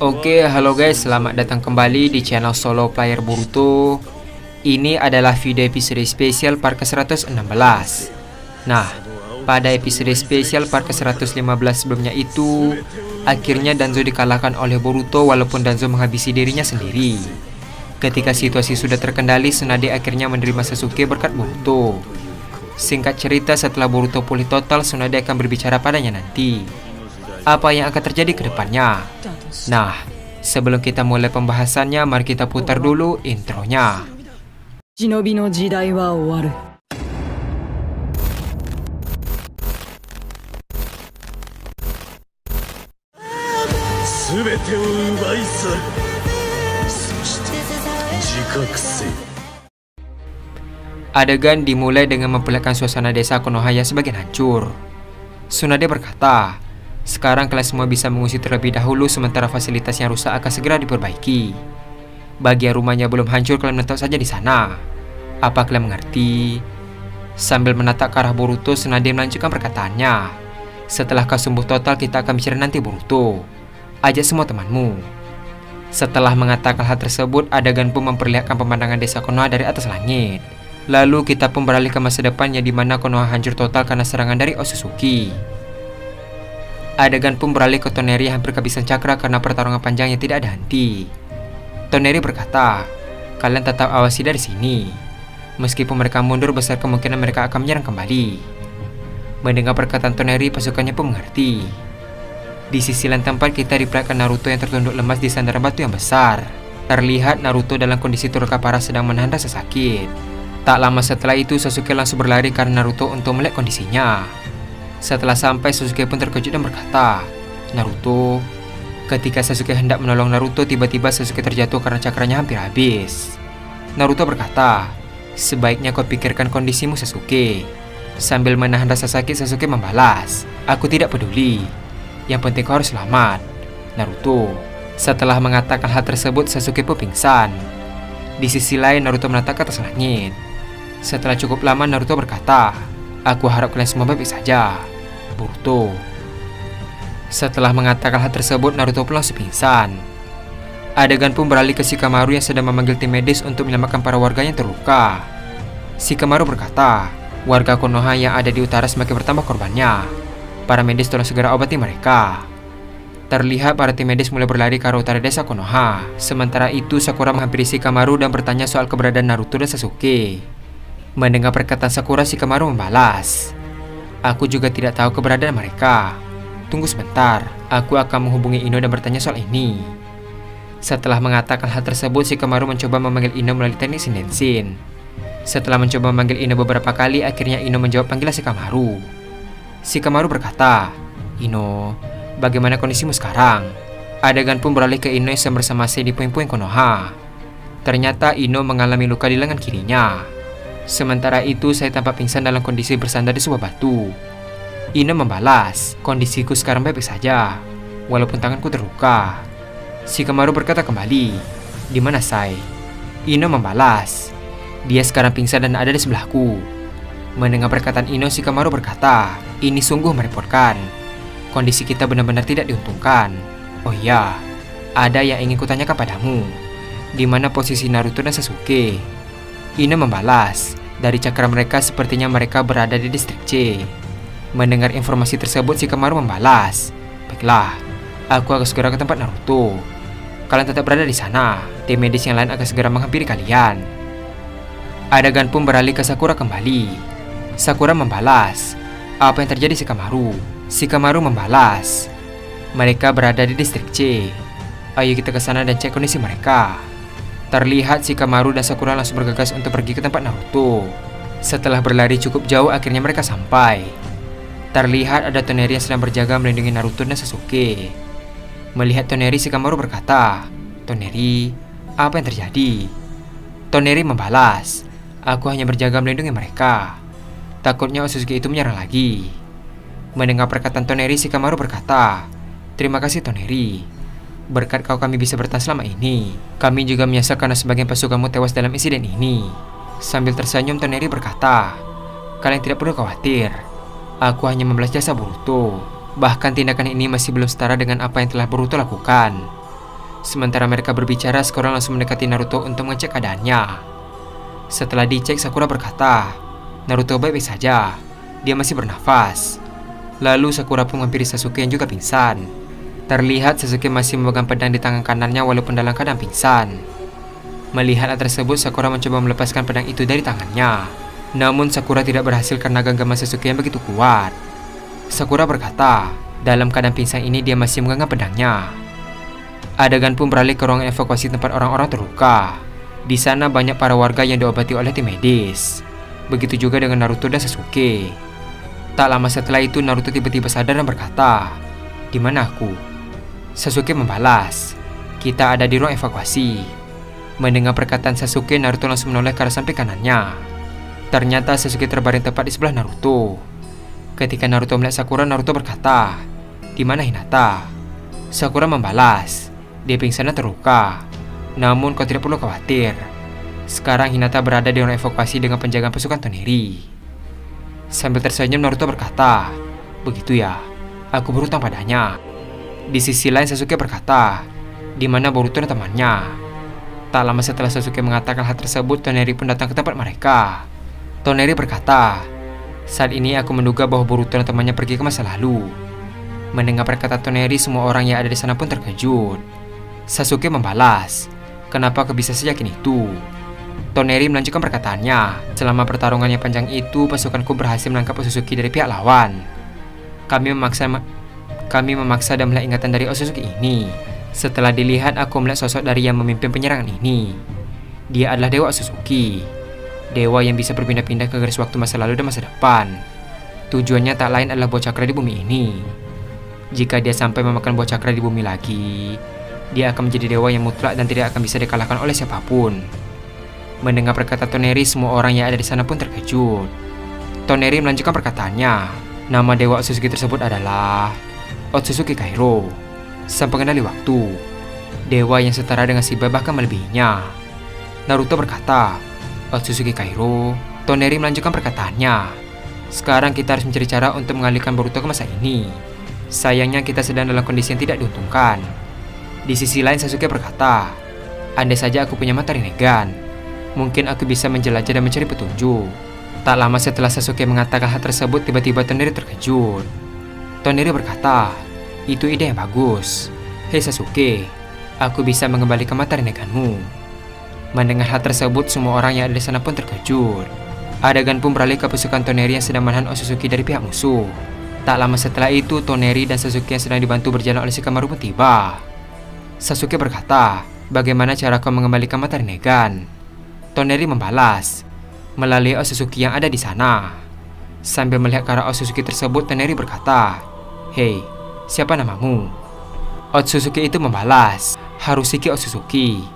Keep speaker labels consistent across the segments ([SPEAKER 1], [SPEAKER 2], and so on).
[SPEAKER 1] Oke, halo guys, selamat datang kembali di channel Solo Player Boruto. Ini adalah video episode spesial part ke-116. Nah, pada episode spesial part ke-115 sebelumnya itu, akhirnya Danzo dikalahkan oleh Boruto walaupun Danzo menghabisi dirinya sendiri. Ketika situasi sudah terkendali, Tsunade akhirnya menerima Sasuke berkat Boruto. Singkat cerita, setelah Boruto pulih total, Tsunade akan berbicara padanya nanti. Apa yang akan terjadi ke depannya? Nah, sebelum kita mulai pembahasannya, mari kita putar dulu intronya.
[SPEAKER 2] Shinobi no jidai wa owaru. Adegan dimulai dengan memperlihatkan suasana desa Konoha yang sebagian hancur. Tsunade berkata, sekarang kalian semua bisa mengungsi terlebih dahulu sementara fasilitas yang rusak akan segera diperbaiki. Bagi yang rumahnya belum hancur, kalian menetap saja di sana. Apa kalian mengerti? Sambil menatap ke arah Boruto, Tsunade melanjutkan perkataannya. Setelah kau sembuh total, kita akan bicara nanti Boruto. Ajak semua temanmu. Setelah mengatakan hal tersebut, adegan pun memperlihatkan pemandangan desa Konoha dari atas langit. Lalu kita pun beralih ke masa depannya di mana Konoha hancur total karena serangan dari Otsutsuki. Adegan pun beralih ke Toneri yang hampir kehabisan cakra karena pertarungan panjang yang tidak ada henti. Toneri berkata, kalian tetap awasi dari sini. Meskipun mereka mundur, besar kemungkinan mereka akan menyerang kembali. Mendengar perkataan Toneri, pasukannya pun mengerti. Di sisi lain tempat, kita diperlihatkan Naruto yang tertunduk lemas di sandaran batu yang besar. Terlihat Naruto dalam kondisi terluka parah sedang menahan rasa sakit. Tak lama setelah itu, Sasuke langsung berlari karena Naruto untuk melihat kondisinya. Setelah sampai, Sasuke pun terkejut dan berkata, Naruto. Ketika Sasuke hendak menolong Naruto, tiba-tiba Sasuke terjatuh karena cakranya hampir habis. Naruto berkata, sebaiknya kau pikirkan kondisimu Sasuke. Sambil menahan rasa sakit, Sasuke membalas, aku tidak peduli. Yang penting kau harus selamat, Naruto. Setelah mengatakan hal tersebut, Sasuke pun pingsan. Di sisi lain, Naruto menatap ke atas langit. Setelah cukup lama, Naruto berkata, aku harap kalian semua baik saja, Boruto. Setelah mengatakan hal tersebut, Naruto pun langsung pingsan. Adegan pun beralih ke Shikamaru yang sedang memanggil tim medis untuk menyelamatkan para warga yang terluka. Shikamaru berkata, warga Konoha yang ada di utara semakin bertambah korbannya. Para medis tolong segera obati mereka. Terlihat para tim medis mulai berlari ke arah utara desa Konoha. Sementara itu, Sakura menghampiri Shikamaru dan bertanya soal keberadaan Naruto dan Sasuke. Mendengar perkataan Sakura, Shikamaru membalas, aku juga tidak tahu keberadaan mereka. Tunggu sebentar, aku akan menghubungi Ino dan bertanya soal ini. Setelah mengatakan hal tersebut, Shikamaru mencoba memanggil Ino melalui teknik Shinshin. Setelah mencoba memanggil Ino beberapa kali, akhirnya Ino menjawab panggilan Shikamaru. Shikamaru berkata, Ino, bagaimana kondisimu sekarang? Adegan pun beralih ke Ino yang sedang bersama Sei di puing-puing Konoha. Ternyata Ino mengalami luka di lengan kirinya. Sementara itu, saya tampak pingsan dalam kondisi bersandar di sebuah batu. Ino membalas, kondisiku sekarang baik-baik saja, walaupun tanganku terluka. Shikamaru berkata kembali, di mana Sai? Ino membalas, dia sekarang pingsan dan ada di sebelahku. Mendengar perkataan Ino, Shikamaru berkata, ini sungguh merepotkan. Kondisi kita benar-benar tidak diuntungkan. Oh iya, ada yang ingin kutanyakan padamu. Di mana posisi Naruto dan Sasuke? Ino membalas, dari cakra mereka sepertinya mereka berada di distrik C. Mendengar informasi tersebut, Shikamaru membalas, baiklah, aku akan segera ke tempat Naruto. Kalian tetap berada di sana, tim medis yang lain akan segera menghampiri kalian. Adegan pun beralih ke Sakura kembali. Sakura membalas, apa yang terjadi Shikamaru? Shikamaru membalas, mereka berada di distrik C. Ayo kita ke sana dan cek kondisi mereka. Terlihat Shikamaru dan Sakura langsung bergegas untuk pergi ke tempat Naruto. Setelah berlari cukup jauh, akhirnya mereka sampai. Terlihat ada Toneri yang sedang berjaga melindungi Naruto dan Sasuke. Melihat Toneri, Shikamaru berkata, Toneri, apa yang terjadi? Toneri membalas, aku hanya berjaga melindungi mereka. Takutnya Otsutsuki itu menyerang lagi. Mendengar perkataan Toneri, Shikamaru berkata, terima kasih Toneri. Berkat kau kami bisa bertahan selama ini. Kami juga menyesal karena sebagian pasukanmu tewas dalam insiden ini. Sambil tersenyum, Toneri berkata, kalian tidak perlu khawatir. Aku hanya membalas jasa Boruto. Bahkan tindakan ini masih belum setara dengan apa yang telah Boruto lakukan.
[SPEAKER 1] Sementara mereka berbicara, Sakura langsung mendekati Naruto untuk mengecek keadaannya. Setelah dicek, Sakura berkata, "Naruto baik-baik saja, dia masih bernafas." Lalu Sakura pun menghampiri Sasuke yang juga pingsan. Terlihat Sasuke masih memegang pedang di tangan kanannya walaupun dalam keadaan pingsan. Melihat hal tersebut, Sakura mencoba melepaskan pedang itu dari tangannya. Namun Sakura tidak berhasil karena genggaman Sasuke yang begitu kuat. Sakura berkata, dalam keadaan pingsan ini dia masih menggenggam pedangnya. Adegan pun beralih ke ruangan evakuasi tempat orang-orang terluka. Di sana banyak para warga yang diobati oleh tim medis. Begitu juga dengan Naruto dan Sasuke. Tak lama setelah itu Naruto tiba-tiba sadar dan berkata, "Di mana aku?" Sasuke membalas, "Kita ada di ruang evakuasi." Mendengar perkataan Sasuke, Naruto langsung menoleh ke arah samping kanannya. Ternyata Sasuke terbaring tepat di sebelah Naruto. Ketika Naruto melihat Sakura, Naruto berkata, "Di mana Hinata?" Sakura membalas, "Dia pingsan dan terluka. Namun kau tidak perlu khawatir. Sekarang Hinata berada di ruang evakuasi dengan penjagaan pasukan Toneri." Sambil tersenyum, Naruto berkata, "Begitu ya, aku berhutang padanya." Di sisi lain Sasuke berkata, "Di mana Boruto dan temannya?" Tak lama setelah Sasuke mengatakan hal tersebut, Toneri pun datang ke tempat mereka. Toneri berkata, "Saat ini aku menduga bahwa Boruto dan temannya pergi ke masa lalu." Mendengar perkataan Toneri, semua orang yang ada di sana pun terkejut. Sasuke membalas, "Kenapa kau bisa seyakin itu?" Toneri melanjutkan perkataannya, "Selama pertarungan yang panjang itu, pasukanku berhasil menangkap Otsutsuki dari pihak lawan. Kami memaksa dan melihat ingatan dari Otsutsuki ini. Setelah dilihat, aku melihat sosok dari yang memimpin penyerangan ini. Dia adalah Dewa Otsutsuki, dewa yang bisa berpindah-pindah ke garis waktu masa lalu dan masa depan. Tujuannya tak lain adalah buah cakra di bumi ini. Jika dia sampai memakan buah cakra di bumi lagi, dia akan menjadi dewa yang mutlak dan tidak akan bisa dikalahkan oleh siapapun." Mendengar perkataan Toneri, semua orang yang ada di sana pun terkejut. Toneri melanjutkan perkataannya, "Nama Dewa Otsutsuki tersebut adalah Otsutsuki Kairo, sang pengendali waktu. Dewa yang setara dengan Shiba bahkan melebihinya." Naruto berkata, "Otsutsuki Kairo." Toneri melanjutkan perkataannya, "Sekarang kita harus mencari cara untuk mengalihkan Boruto ke masa ini. Sayangnya kita sedang dalam kondisi yang tidak diuntungkan." Di sisi lain Sasuke berkata, "Andai saja aku punya mata Rinnegan, mungkin aku bisa menjelajah dan mencari petunjuk." Tak lama setelah Sasuke mengatakan hal tersebut, tiba-tiba Toneri terkejut. Toneri berkata, "Itu ide yang bagus. Hei Sasuke, aku bisa mengembalikan mata Rinneganmu." Mendengar hal tersebut, semua orang yang ada di sana pun terkejut. Adegan pun beralih ke pasukan Toneri yang sedang menahan Otsutsuki dari pihak musuh. Tak lama setelah itu, Toneri dan Sasuke yang sedang dibantu berjalan oleh Shikamaru pun tiba. Sasuke berkata, "Bagaimana cara kau mengembalikan mata Rinnegan?" Toneri membalas, "Melalui Otsutsuki yang ada di sana." Sambil melihat ke arah Otsutsuki tersebut, Toneri berkata, "Hei, siapa namamu?" Otsutsuki itu membalas, "Harushiki Otsutsuki.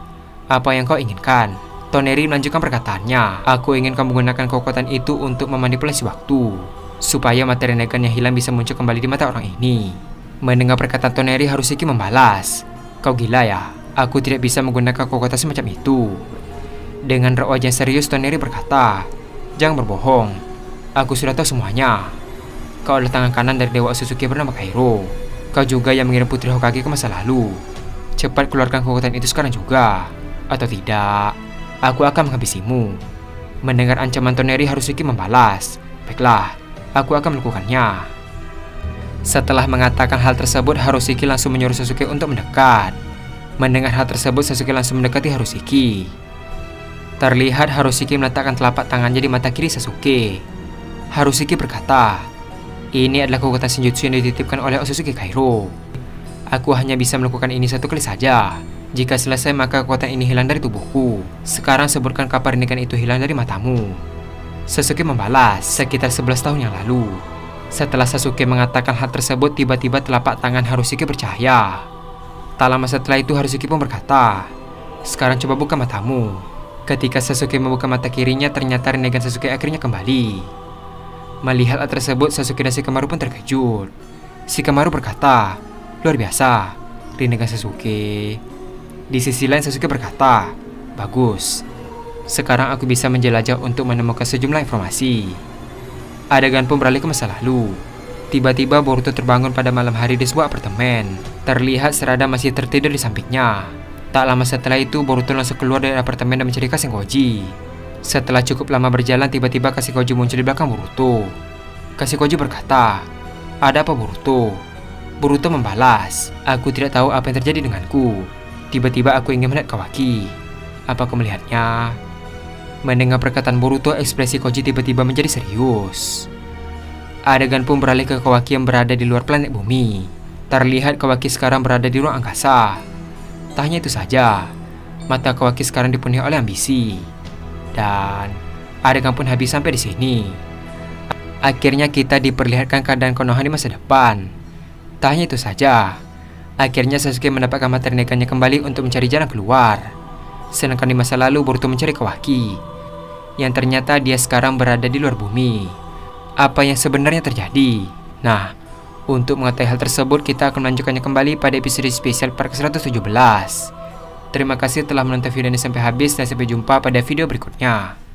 [SPEAKER 1] Apa yang kau inginkan?" Toneri melanjutkan perkataannya, "Aku ingin kamu menggunakan kekuatan itu untuk memanipulasi waktu, supaya mata Rinnegan yang hilang bisa muncul kembali di mata orang ini." Mendengar perkataan Toneri, Harushiki membalas, "Kau gila ya? Aku tidak bisa menggunakan kekuatan semacam itu." Dengan wajah serius, Toneri berkata, "Jangan berbohong. Aku sudah tahu semuanya. Kau adalah tangan kanan dari Dewa Otsutsuki bernama Kairo. Kau juga yang mengirim Putri Hokage ke masa lalu. Cepat keluarkan kekuatan itu sekarang juga. Atau tidak, aku akan menghabisimu." Mendengar ancaman Toneri, Harushiki membalas, "Baiklah, aku akan melakukannya." Setelah mengatakan hal tersebut, Harushiki langsung menyuruh Sasuke untuk mendekat. Mendengar hal tersebut, Sasuke langsung mendekati Harushiki. Terlihat Harushiki meletakkan telapak tangannya di mata kiri Sasuke. Harushiki berkata, "Ini adalah kekuatan senjutsu yang dititipkan oleh Otsutsuki Kairo. Aku hanya bisa melakukan ini satu kali saja. Jika selesai, maka kekuatan ini hilang dari tubuhku. Sekarang sebutkan kapan Rinnegan itu hilang dari matamu." Sasuke membalas, "Sekitar 11 tahun yang lalu." Setelah Sasuke mengatakan hal tersebut, tiba-tiba telapak tangan Harushiki bercahaya. Tak lama setelah itu, Harushiki pun berkata, "Sekarang coba buka matamu." Ketika Sasuke membuka mata kirinya, ternyata Rinnegan Sasuke akhirnya kembali. Melihat hal tersebut, Sasuke dan Shikamaru pun terkejut. Shikamaru berkata, "Luar biasa, Rinnegan Sasuke." Di sisi lain Sasuke berkata, "Bagus. Sekarang aku bisa menjelajah untuk menemukan sejumlah informasi." Adegan pun beralih ke masa lalu. Tiba-tiba Boruto terbangun pada malam hari di sebuah apartemen. Terlihat Sarada masih tertidur di sampingnya. Tak lama setelah itu Boruto langsung keluar dari apartemen dan mencari Kashinkoji. Setelah cukup lama berjalan, tiba-tiba Kashinkoji muncul di belakang Boruto. Kashinkoji berkata, "Ada apa Boruto?" Boruto membalas, "Aku tidak tahu apa yang terjadi denganku. Tiba-tiba aku ingin melihat Kawaki. Apa kau melihatnya?" Mendengar perkataan Boruto, ekspresi Koji tiba-tiba menjadi serius. Adegan pun beralih ke Kawaki yang berada di luar planet bumi. Terlihat Kawaki sekarang berada di ruang angkasa. Tak hanya itu saja, mata Kawaki sekarang dipenuhi oleh ambisi. Dan adegan pun habis sampai di sini. Akhirnya kita diperlihatkan keadaan Konoha di masa depan. Tak hanya itu saja, akhirnya Sasuke mendapatkan materi neganya kembali untuk mencari jalan keluar. Sedangkan di masa lalu Boruto mencari Kawaki, yang ternyata dia sekarang berada di luar bumi. Apa yang sebenarnya terjadi? Nah, untuk mengetahui hal tersebut, kita akan melanjutkannya kembali pada episode spesial part ke-117. Terima kasih telah menonton video ini sampai habis dan sampai jumpa pada video berikutnya.